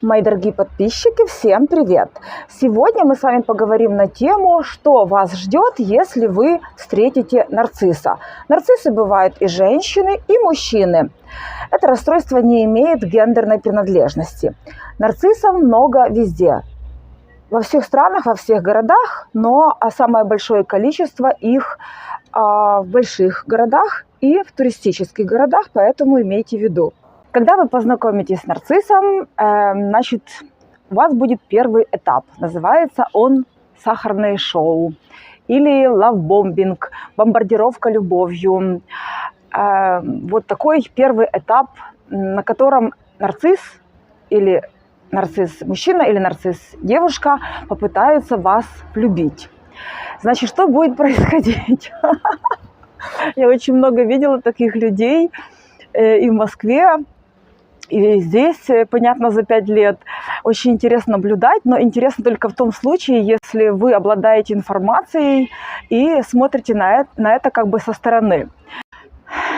Мои дорогие подписчики, всем привет! Сегодня мы с вами поговорим на тему, что вас ждет, если вы встретите нарцисса. Нарциссы бывают и женщины, и мужчины. Это расстройство не имеет гендерной принадлежности. Нарциссов много везде. Во всех странах, во всех городах, но самое большое количество их в больших городах и в туристических городах, поэтому имейте в виду. Когда вы познакомитесь с нарциссом, значит, у вас будет первый этап. Называется он «Сахарное шоу» или «лавбомбинг», «бомбардировка любовью». Вот такой первый этап, на котором нарцисс или нарцисс-мужчина или нарцисс-девушка попытаются вас влюбить. Значит, что будет происходить? Я очень много видела таких людей и в Москве, и здесь, понятно, за 5 лет. Очень интересно наблюдать, но интересно только в том случае, если вы обладаете информацией и смотрите на это как бы со стороны.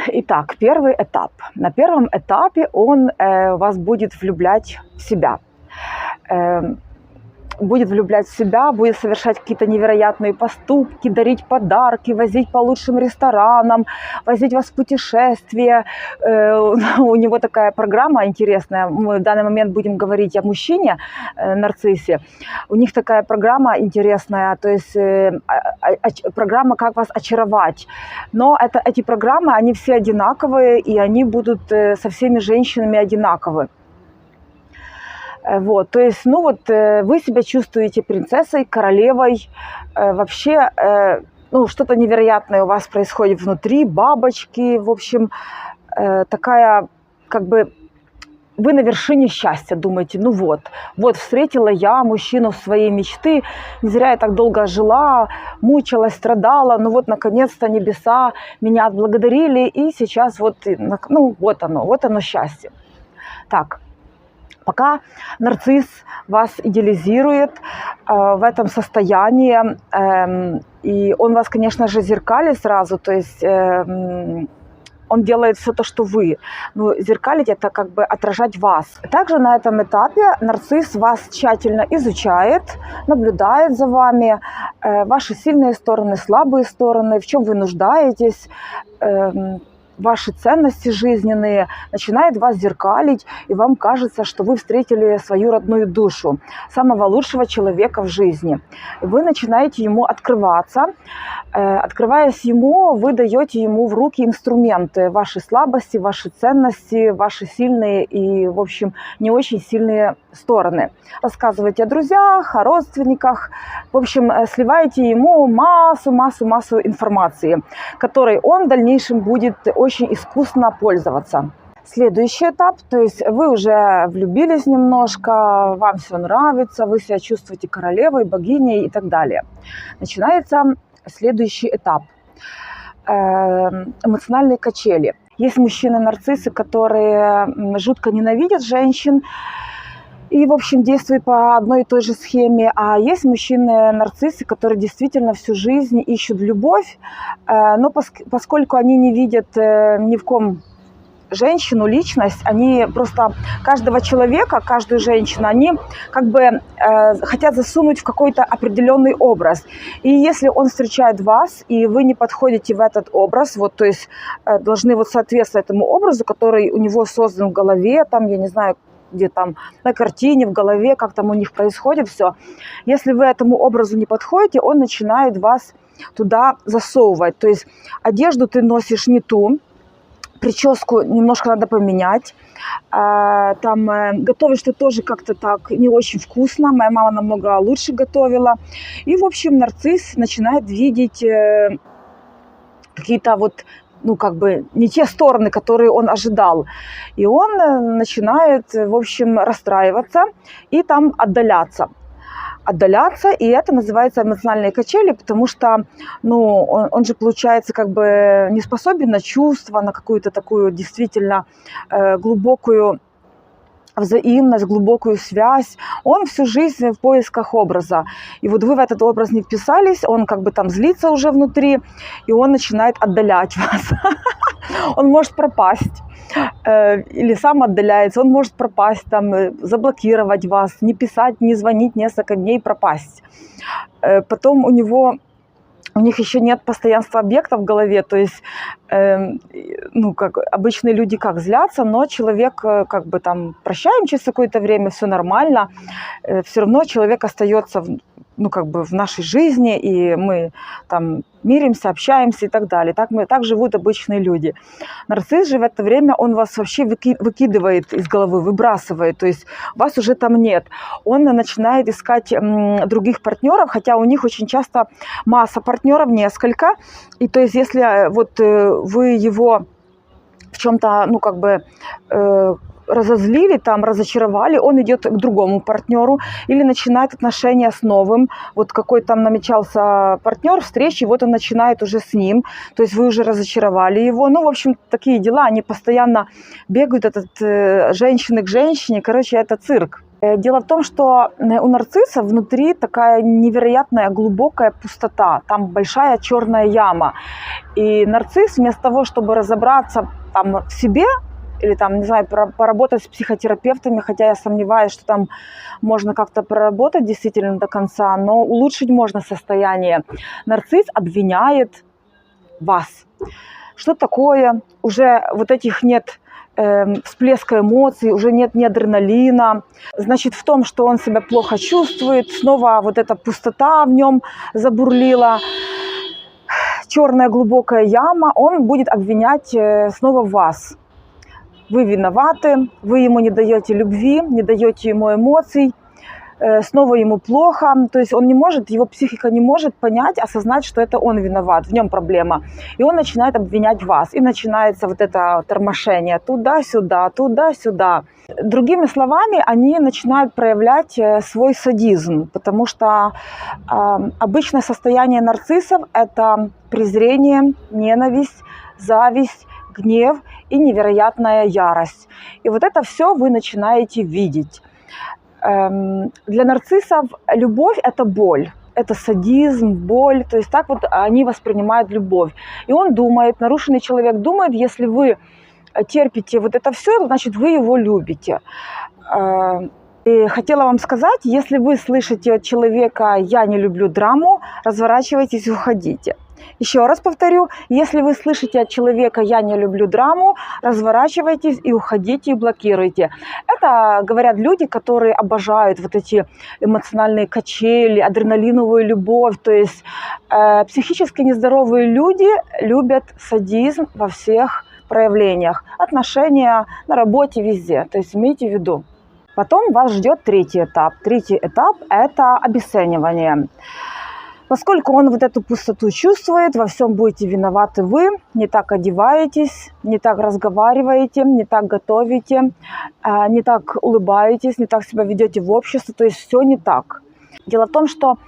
Итак, первый этап. На первом этапе он вас будет влюблять в себя. Будет влюблять в себя, будет совершать какие-то невероятные поступки, дарить подарки, возить по лучшим ресторанам, возить вас в путешествия. У него такая программа интересная. Мы в данный момент будем говорить о мужчине, нарциссе. У них такая программа интересная, то есть программа «Как вас очаровать». Но эти программы, они все одинаковые, и они будут со всеми женщинами одинаковы. Вот, то есть, вы себя чувствуете принцессой, королевой, вообще, что-то невероятное у вас происходит внутри, бабочки, в общем, такая, как бы, вы на вершине счастья, думаете, вот встретила я мужчину своей мечты, не зря я так долго жила, мучилась, страдала, наконец-то небеса меня отблагодарили, и сейчас вот оно счастье. Так. Пока нарцисс вас идеализирует в этом состоянии, и он вас, конечно же, зеркалит сразу, то есть он делает все то, что вы. Зеркалить – это как бы отражать вас. Также на этом этапе нарцисс вас тщательно изучает, наблюдает за вами, ваши сильные стороны, слабые стороны, в чем вы нуждаетесь, ваши ценности жизненные, начинает вас зеркалить, и вам кажется, что вы встретили свою родную душу, самого лучшего человека в жизни. Вы начинаете ему открываться. Открываясь ему, вы даете ему в руки инструменты, ваши слабости, ваши ценности, ваши сильные и, в общем, не очень сильные стороны. Рассказываете о друзьях, о родственниках, в общем, сливаете ему массу информации, которой он в дальнейшем будет очень искусно пользоваться. Следующий этап, то есть вы уже влюбились немножко, вам все нравится, вы себя чувствуете королевой, богиней и так далее. Начинается следующий этап. Эмоциональные качели. Есть мужчины-нарциссы, которые жутко ненавидят женщин и, в общем, действуют по одной и той же схеме. А есть мужчины-нарциссы, которые действительно всю жизнь ищут любовь, но поскольку они не видят ни в ком женщину, личность, они просто каждого человека, каждую женщину, они как бы хотят засунуть в какой-то определенный образ. И если он встречает вас, и вы не подходите в этот образ, то есть должны соответствовать этому образу, который у него создан в голове, там, я не знаю, где там на картине, в голове, как там у них происходит все. Если вы этому образу не подходите, он начинает вас туда засовывать. То есть одежду ты носишь не ту, прическу немножко надо поменять. Готовишь ты тоже как-то так не очень вкусно. Моя мама намного лучше готовила. И, в общем, нарцисс начинает видеть какие-то не те стороны, которые он ожидал. И он начинает, в общем, расстраиваться и там отдаляться, и это называется эмоциональные качели, потому что, он же, получается, как бы не способен на чувства, на какую-то такую действительно глубокую взаимность, глубокую связь. Он всю жизнь в поисках образа. И вы в этот образ не вписались, он как бы там злится уже внутри, и он начинает отдалять вас. он может пропасть. Или сам отдаляется, он может пропасть, там, заблокировать вас, не писать, не звонить несколько дней, пропасть. Потом у них еще нет постоянства объекта в голове, то есть, ну, как обычные люди как злятся, но человек, как бы там, прощаем через какое-то время, все нормально, все равно человек остается, ну, как бы в нашей жизни, и мы там миримся, общаемся и так далее. Так живут обычные люди. Нарцисс же в это время, он вас вообще выкидывает из головы, выбрасывает, то есть вас уже там нет. Он начинает искать других партнеров, хотя у них очень часто масса партнеров, несколько. И то есть если вот вы его в чем-то, ну, как бы разозлили, там, разочаровали, он идет к другому партнеру или начинает отношения с новым. Вот какой там намечался партнер встречи, вот он начинает уже с ним. То есть вы уже разочаровали его. Ну, в общем, такие дела, они постоянно бегают от женщины к женщине. Короче, это цирк. Дело в том, что у нарцисса внутри такая невероятная глубокая пустота. Там большая черная яма. И нарцисс вместо того, чтобы разобраться там в себе, или там, не знаю, поработать с психотерапевтами, хотя я сомневаюсь, что там можно как-то проработать действительно до конца, но улучшить можно состояние. Нарцисс обвиняет вас. Что такое? Уже вот этих нет всплеска эмоций, уже нет ни адреналина. Значит, в том, что он себя плохо чувствует, снова вот эта пустота в нем забурлила, черная глубокая яма, он будет обвинять снова вас. Вы виноваты, вы ему не даете любви, не даете ему эмоций, снова ему плохо. То есть он не может, его психика не может понять, осознать, что это он виноват, в нем проблема. И он начинает обвинять вас. И начинается вот это тормошение туда-сюда, туда-сюда. Другими словами, они начинают проявлять свой садизм, потому что обычное состояние нарциссов – это презрение, ненависть, зависть, гнев и невероятная ярость. И вот это все вы начинаете видеть. Для нарциссов любовь – это боль, это садизм, боль. То есть так вот они воспринимают любовь. И он думает, нарушенный человек думает, если вы терпите вот это все, значит, вы его любите. И хотела вам сказать, если вы слышите от человека «я не люблю драму», разворачивайтесь и уходите. Еще раз повторю, если вы слышите от человека «я не люблю драму», разворачивайтесь и уходите, и блокируйте. Это говорят люди, которые обожают вот эти эмоциональные качели, адреналиновую любовь. То есть психически нездоровые люди любят садизм во всех проявлениях. Отношения на работе, везде. То есть имейте в виду. Потом вас ждет третий этап. Третий этап – это обесценивание. Поскольку он вот эту пустоту чувствует, во всем будете виноваты вы, не так одеваетесь, не так разговариваете, не так готовите, не так улыбаетесь, не так себя ведете в обществе, то есть все не так. Дело в том, что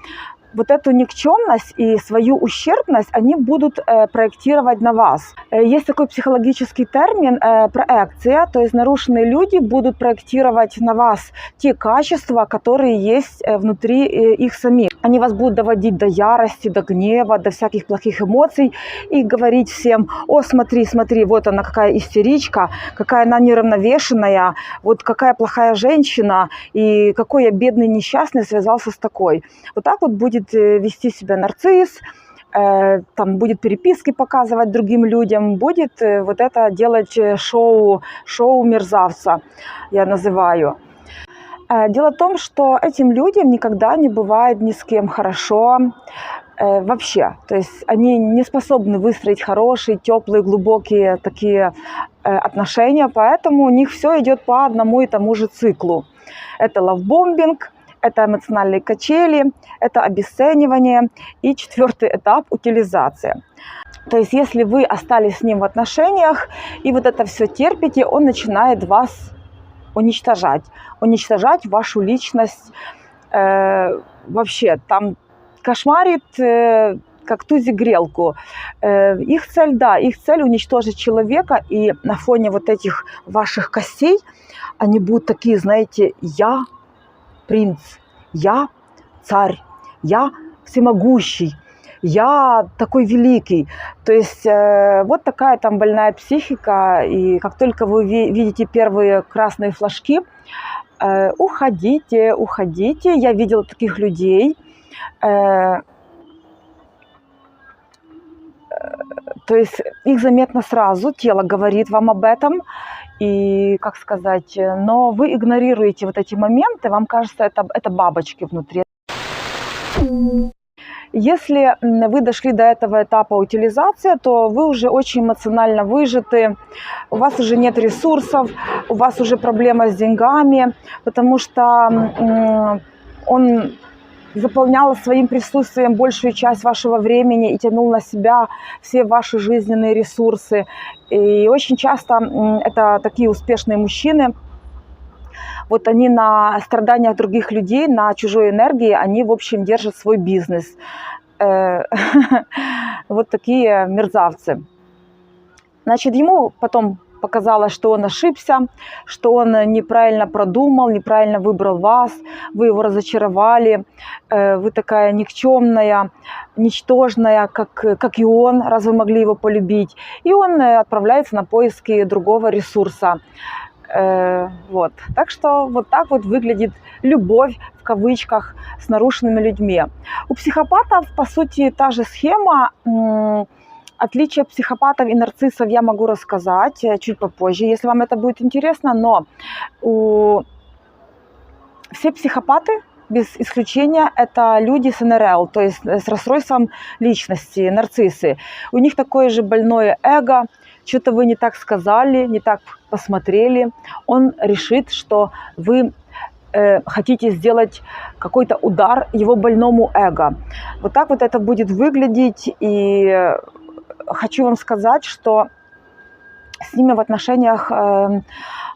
вот эту никчемность и свою ущербность они будут проектировать на вас. Есть такой психологический термин проекция, то есть нарушенные люди будут проектировать на вас те качества, которые есть внутри их самих. Они вас будут доводить до ярости, до гнева, до всяких плохих эмоций и говорить всем: о, смотри, смотри, вот она какая истеричка, какая она неравновешенная, вот какая плохая женщина, и какой я бедный несчастный связался с такой. Вот так вот будет вести себя нарцисс, там будет переписки показывать другим людям, будет вот это делать шоу мерзавца, я называю. Дело в том, что этим людям никогда не бывает ни с кем хорошо вообще. То есть они не способны выстроить хорошие, теплые, глубокие такие отношения, поэтому у них все идет по одному и тому же циклу. Это лавбомбинг, это эмоциональные качели, это обесценивание и четвертый этап – утилизация. То есть если вы остались с ним в отношениях и вот это все терпите, он начинает вас уничтожать вашу личность, вообще там кошмарит, как тузик грелку. Их цель уничтожить человека, и на фоне вот этих ваших костей они будут такие, знаете, я принц, я царь, я всемогущий, я такой великий. То есть вот такая там больная психика, и как только вы видите первые красные флажки, уходите, уходите. Я видела таких людей. То есть их заметно сразу, тело говорит вам об этом, и, как сказать, но вы игнорируете вот эти моменты, вам кажется, это бабочки внутри. Если вы дошли до этого этапа утилизации, то вы уже очень эмоционально выжаты, у вас уже нет ресурсов, у вас уже проблема с деньгами, потому что он заполнял своим присутствием большую часть вашего времени и тянул на себя все ваши жизненные ресурсы. И очень часто это такие успешные мужчины, вот они на страданиях других людей, на чужой энергии, они, в общем, держат свой бизнес. Вот такие мерзавцы. Значит, ему потом показалось, что он ошибся, что он неправильно продумал, неправильно выбрал вас, вы его разочаровали, вы такая никчемная, ничтожная, как и он, раз вы могли его полюбить. И он отправляется на поиски другого ресурса. Вот. Так что вот так вот выглядит любовь, в кавычках, с нарушенными людьми. У психопатов, по сути, та же схема. Отличия психопатов и нарциссов я могу рассказать чуть попозже, если вам это будет интересно. Но все психопаты, без исключения, это люди с НРЛ, то есть с расстройством личности, нарциссы. У них такое же больное эго. Что-то вы не так сказали, не так посмотрели. Он решит, что вы хотите сделать какой-то удар его больному эго. Вот так вот это будет выглядеть. И хочу вам сказать, что с ними в отношениях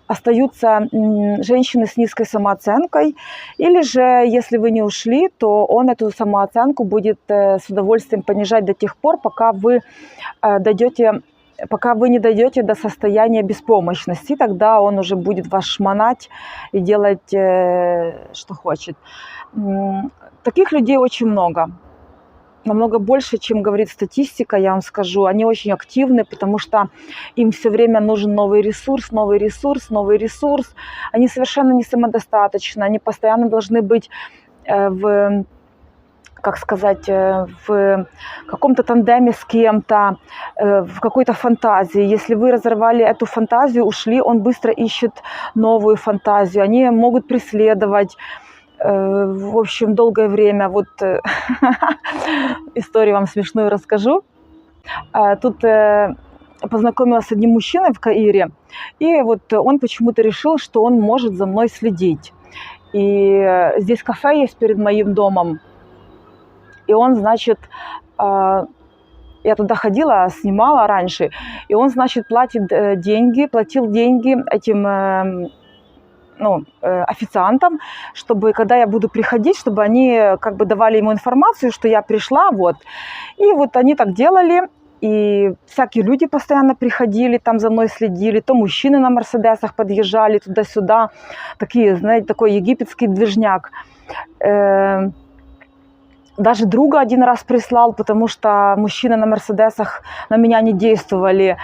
остаются женщины с низкой самооценкой. Или же, если вы не ушли, то он эту самооценку будет с удовольствием понижать до тех пор, пока вы не дойдете до состояния беспомощности, тогда он уже будет вас шмонать и делать, что хочет. Таких людей очень много. Намного больше, чем говорит статистика, я вам скажу. Они очень активны, потому что им все время нужен новый ресурс, новый ресурс, новый ресурс. Они совершенно не самодостаточны, они постоянно должны быть в каком-то тандеме с кем-то, в какой-то фантазии. Если вы разорвали эту фантазию, ушли, он быстро ищет новую фантазию. Они могут преследовать, в общем, долгое время. Вот историю вам смешную расскажу. Тут познакомилась с одним мужчиной в Каире, и вот он почему-то решил, что он может за мной следить. И здесь кафе есть перед моим домом. И он, значит, я туда ходила, снимала раньше, и он, значит, платил деньги этим официантам, чтобы, когда я буду приходить, чтобы они как бы давали ему информацию, что я пришла, вот. И вот они так делали, и всякие люди постоянно приходили, там за мной следили, то мужчины на мерседесах подъезжали туда-сюда, такие, знаете, такой египетский движняк. Даже друга один раз прислал, потому что мужчины на мерседесах на меня не действовали.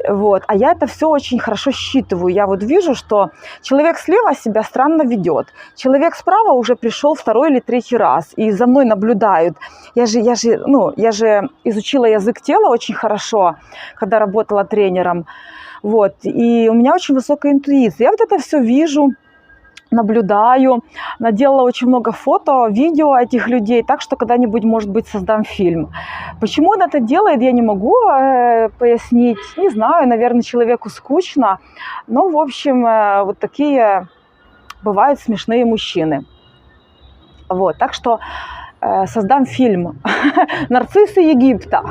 Вот. А я это все очень хорошо считываю. Я вот вижу, что человек слева себя странно ведет. Человек справа уже пришел второй или третий раз и за мной наблюдают. Я же изучила язык тела очень хорошо, когда работала тренером. Вот. И у меня очень высокая интуиция. Я вот это все вижу, наблюдаю, наделала очень много фото, видео этих людей, так что когда-нибудь, может быть, создам фильм. Почему он это делает, я не могу пояснить, не знаю, наверное, человеку скучно, но, в общем, вот такие бывают смешные мужчины. Вот, так что создам фильм «Нарциссы Египта».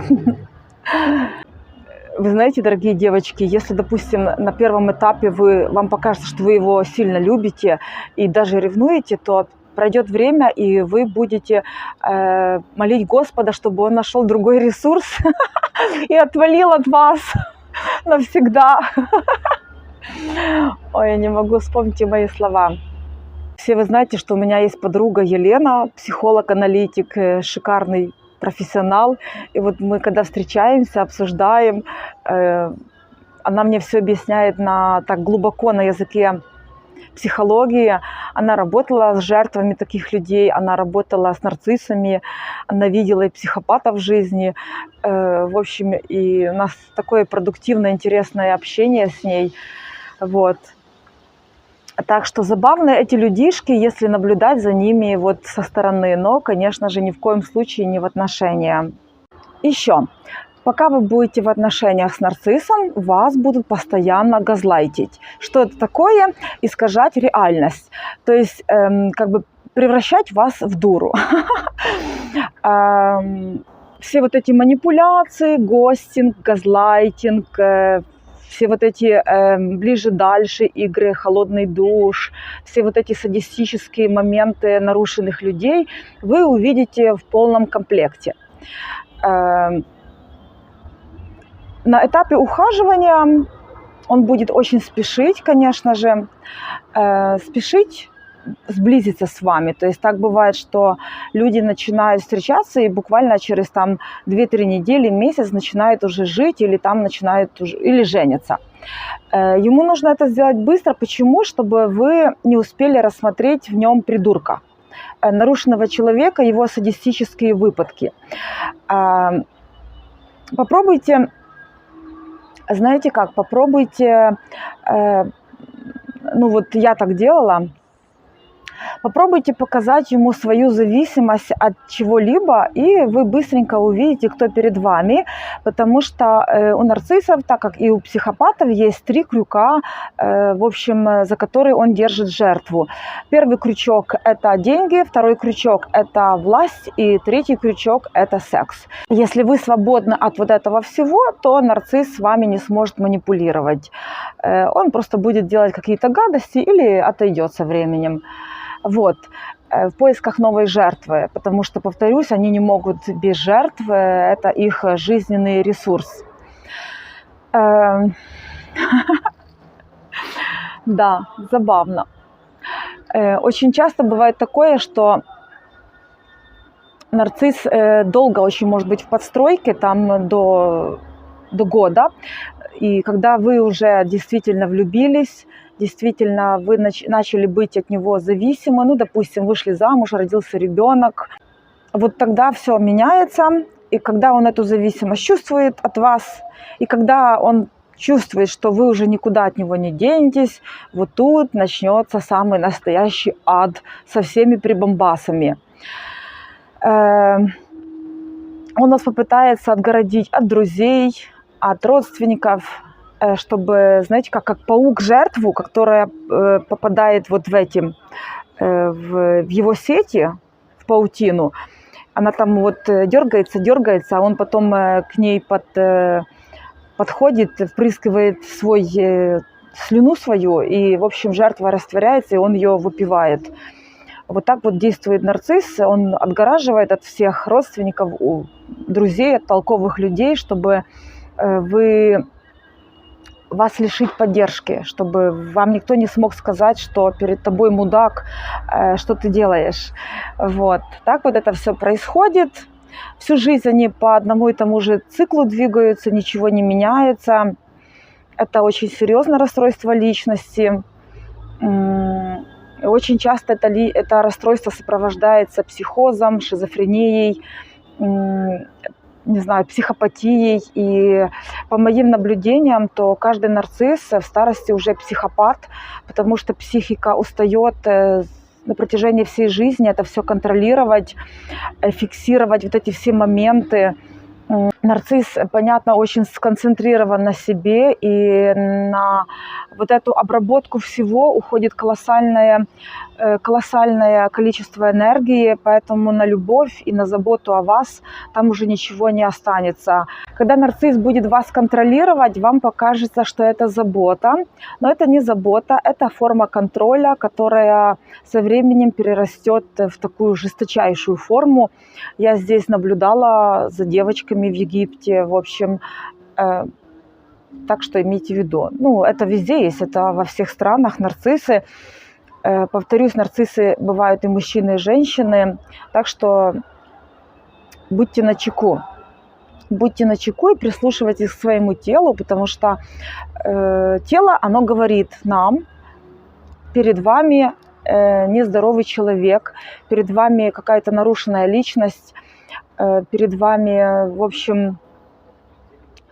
Вы знаете, дорогие девочки, если, допустим, на первом этапе вам покажется, что вы его сильно любите и даже ревнуете, то пройдет время, и вы будете молить Господа, чтобы он нашел другой ресурс и отвалил от вас навсегда. Ой, я не могу, вспомните мои слова. Все вы знаете, что у меня есть подруга Елена, психолог-аналитик, шикарный профессионал. И вот мы, когда встречаемся, обсуждаем, она мне все объясняет так глубоко на языке психологии. Она работала с жертвами таких людей, она работала с нарциссами, она видела и психопатов в жизни. В общем, и у нас такое продуктивное, интересное общение с ней. Вот. Так что забавны эти людишки, если наблюдать за ними вот со стороны, но, конечно же, ни в коем случае не в отношения. Еще. Пока вы будете в отношениях с нарциссом, вас будут постоянно газлайтить. Что это такое? Искажать реальность. То есть, как бы превращать вас в дуру. Все вот эти манипуляции, гостинг, газлайтинг, все вот эти ближе-дальше игры, холодный душ, все вот эти садистические моменты нарушенных людей вы увидите в полном комплекте. На этапе ухаживания он будет очень спешить, конечно же, спешить сблизиться с вами. То есть так бывает, что люди начинают встречаться и буквально через 2-3 недели, месяц начинают уже жить или начинают или женятся. Ему нужно это сделать быстро. Почему? Чтобы вы не успели рассмотреть в нем придурка, нарушенного человека, его садистические выпадки. Попробуйте, знаете как, попробуйте, ну вот я так делала, попробуйте показать ему свою зависимость от чего-либо, и вы быстренько увидите, кто перед вами, потому что у нарциссов, так как и у психопатов, есть 3 крюка, в общем, за которые он держит жертву. Первый крючок – это деньги, второй крючок – это власть, и третий крючок – это секс. Если вы свободны от вот этого всего, то нарцисс с вами не сможет манипулировать. Он просто будет делать какие-то гадости или отойдет со временем. Вот, в поисках новой жертвы, потому что, повторюсь, они не могут без жертвы, это их жизненный ресурс. Да, забавно. Очень часто бывает такое, что нарцисс долго очень может быть в подстройке, до года, и когда вы уже действительно влюбились, действительно вы начали быть от него зависимы, ну, допустим, вышли замуж, родился ребенок, вот тогда все меняется, и когда он эту зависимость чувствует от вас, и когда он чувствует, что вы уже никуда от него не денетесь, вот тут начнется самый настоящий ад со всеми прибамбасами. Он вас попытается отгородить от друзей, от родственников, чтобы, знаете, как паук жертву, которая попадает вот в его сети, в паутину, она там вот дергается, а он потом к ней подходит, впрыскивает слюну свою, и, в общем, жертва растворяется, и он ее выпивает. Вот так вот действует нарцисс, он отгораживает от всех родственников, друзей, от толковых людей, чтобы вас лишить поддержки, чтобы вам никто не смог сказать, что перед тобой мудак, что ты делаешь. Вот. Так вот это все происходит. Всю жизнь они по одному и тому же циклу двигаются, ничего не меняется. Это очень серьезное расстройство личности. Очень часто это расстройство сопровождается психозом, шизофренией, не знаю, психопатией. И по моим наблюдениям, то каждый нарцисс в старости уже психопат, потому что психика устает на протяжении всей жизни это все контролировать, фиксировать вот эти все моменты. Нарцисс, понятно, очень сконцентрирован на себе, и на вот эту обработку всего уходит колоссальное количество энергии, поэтому на любовь и на заботу о вас там уже ничего не останется. Когда нарцисс будет вас контролировать, вам покажется, что это забота, но это не забота, это форма контроля, которая со временем перерастет в такую жесточайшую форму. Я здесь наблюдала за девочками в Египте, в общем, так что имейте в виду. Ну, это везде есть, это во всех странах нарциссы. Повторюсь, нарциссы бывают и мужчины, и женщины, так что будьте начеку. Будьте начеку и прислушивайтесь к своему телу, потому что тело, оно говорит нам: перед вами нездоровый человек, перед вами какая-то нарушенная личность, перед вами, в общем,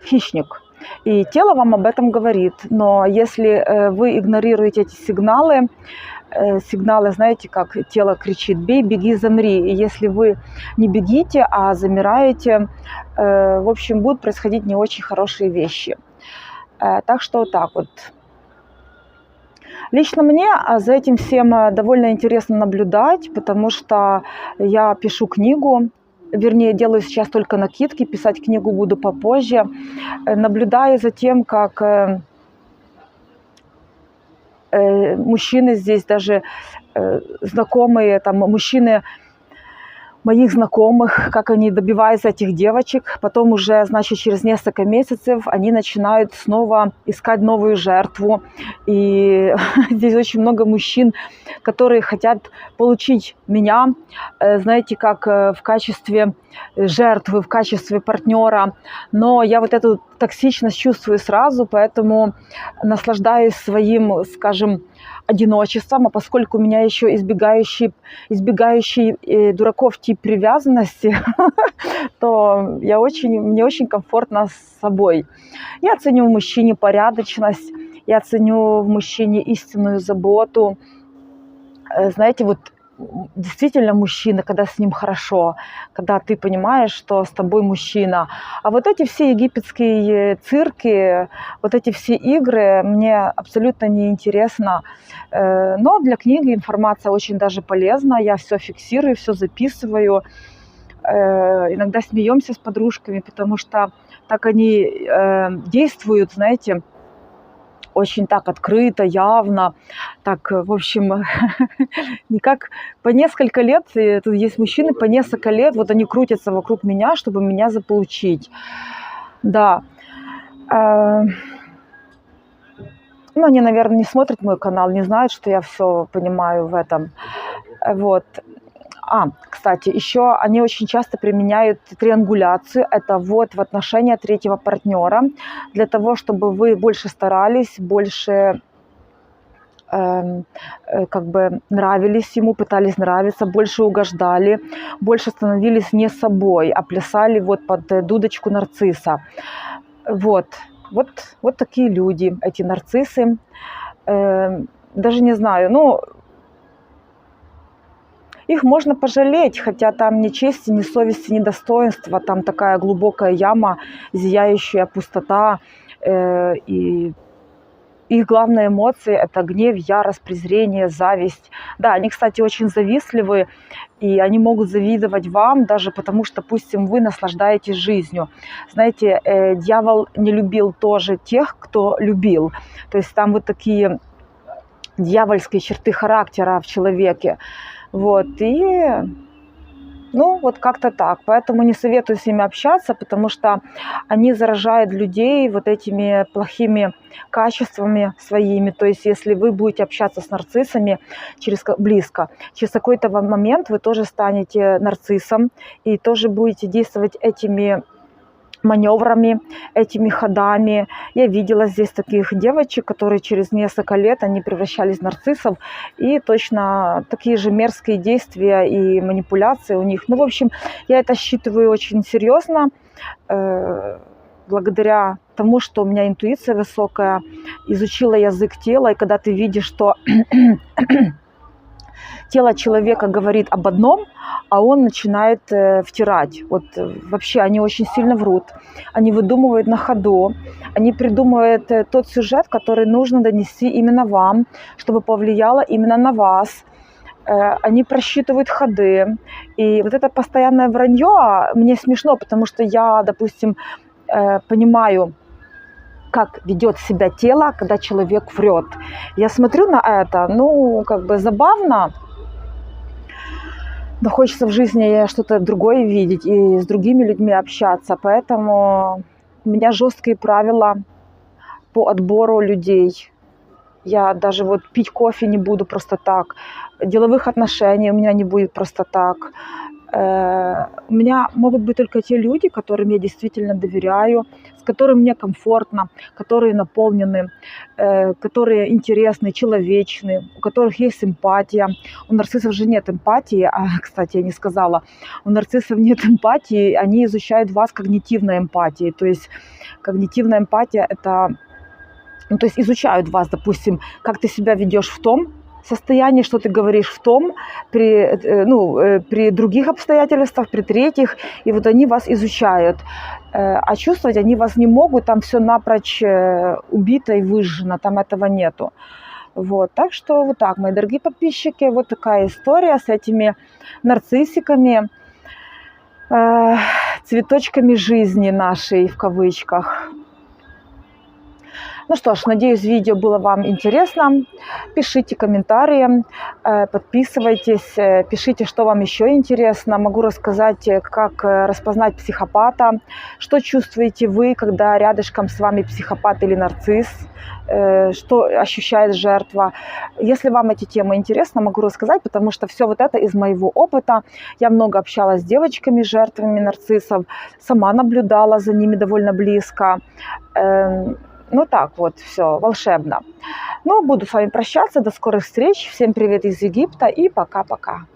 хищник. И тело вам об этом говорит. Но если вы игнорируете эти сигналы, знаете, как тело кричит: бей, беги, замри. И если вы не бегите, а замираете, в общем, будут происходить не очень хорошие вещи. Так что вот так вот. Лично мне за этим всем довольно интересно наблюдать, потому что я пишу книгу, вернее, делаю сейчас только накидки, писать книгу буду попозже. Наблюдаю за тем, как мужчины здесь, даже знакомые, там, мужчины моих знакомых, как они добиваются этих девочек, потом уже, значит, через несколько месяцев они начинают снова искать новую жертву. И здесь очень много мужчин, которые хотят получить меня, знаете, как в качестве жертвы, в качестве партнера. Но я вот эту токсичность чувствую сразу, поэтому наслаждаюсь своим, скажем, одиночеством, а поскольку у меня еще избегающий дураков тип привязанности, то мне очень комфортно с собой. Я ценю в мужчине порядочность, я ценю в мужчине истинную заботу. Знаете, вот действительно мужчина, когда с ним хорошо, когда ты понимаешь, что с тобой мужчина. А вот эти все египетские цирки, вот эти все игры мне абсолютно не интересно. Но для книги информация очень даже полезна. Я все фиксирую, все записываю. Иногда смеемся с подружками, потому что так они действуют, знаете, очень так открыто, явно, так, в общем, никак по несколько лет, тут есть мужчины по несколько лет, вот они крутятся вокруг меня, чтобы меня заполучить. Да. Ну, они, наверное, не смотрят мой канал, не знают, что я все понимаю в этом. Вот. Кстати, еще они очень часто применяют триангуляцию. Это ввод в отношения третьего партнера для того, чтобы вы больше старались, больше как бы нравились ему, пытались нравиться, больше угождали, больше становились не собой, а плясали вот под дудочку нарцисса. Вот такие люди, эти нарциссы. Даже не знаю, ну, их можно пожалеть, хотя там ни чести, ни совести, ни достоинства, там такая глубокая яма, зияющая пустота. И их главные эмоции – это гнев, ярость, презрение, зависть. Да, они, кстати, очень завистливы, и они могут завидовать вам, даже потому что, допустим, вы наслаждаетесь жизнью. Знаете, дьявол не любил тоже тех, кто любил. То есть там вот такие дьявольские черты характера в человеке. Вот, и, ну, вот как-то так. Поэтому не советую с ними общаться, потому что они заражают людей вот этими плохими качествами своими. То есть, если вы будете общаться с нарциссами близко, через какой-то момент вы тоже станете нарциссом и тоже будете действовать этими маневрами, этими ходами. Я видела здесь таких девочек, которые через несколько лет они превращались в нарциссов, и точно такие же мерзкие действия и манипуляции у них. Ну, в общем, я это считываю очень серьезно, благодаря тому, что у меня интуиция высокая, изучила язык тела, и когда ты видишь, что тело человека говорит об одном, а он начинает втирать. Вот вообще они очень сильно врут. Они выдумывают на ходу. Они придумывают тот сюжет, который нужно донести именно вам, чтобы повлияло именно на вас. Они просчитывают ходы. И вот это постоянное вранье мне смешно, потому что я, допустим, понимаю, как ведет себя тело, когда человек врет. Я смотрю на это, ну, как бы забавно, но хочется в жизни что-то другое видеть и с другими людьми общаться. Поэтому у меня жесткие правила по отбору людей. Я даже вот пить кофе не буду просто так. Деловых отношений у меня не будет просто так. У меня могут быть только те люди, которым я действительно доверяю, с которыми мне комфортно, которые наполнены, которые интересны, человечны, у которых есть эмпатия. У нарциссов же нет эмпатии, кстати, я не сказала, у нарциссов нет эмпатии, они изучают вас когнитивной эмпатией. То есть когнитивная эмпатия – это, ну, то есть изучают вас, допустим, как ты себя ведешь в том состоянии, что ты говоришь в том, при других обстоятельствах, при третьих, и вот они вас изучают. А чувствовать они вас не могут, там все напрочь убито и выжжено, там этого нету. Вот, так что вот так, мои дорогие подписчики, вот такая история с этими нарциссиками, цветочками жизни нашей, в кавычках. Ну что ж, надеюсь, видео было вам интересно. Пишите комментарии, подписывайтесь, пишите, что вам еще интересно. Могу рассказать, как распознать психопата, что чувствуете вы, когда рядышком с вами психопат или нарцисс, что ощущает жертва. Если вам эти темы интересны, могу рассказать, потому что все вот это из моего опыта. Я много общалась с девочками, жертвами нарциссов, сама наблюдала за ними довольно близко. Ну так вот, все, волшебно. Ну, буду с вами прощаться. До скорых встреч. Всем привет из Египта и пока-пока.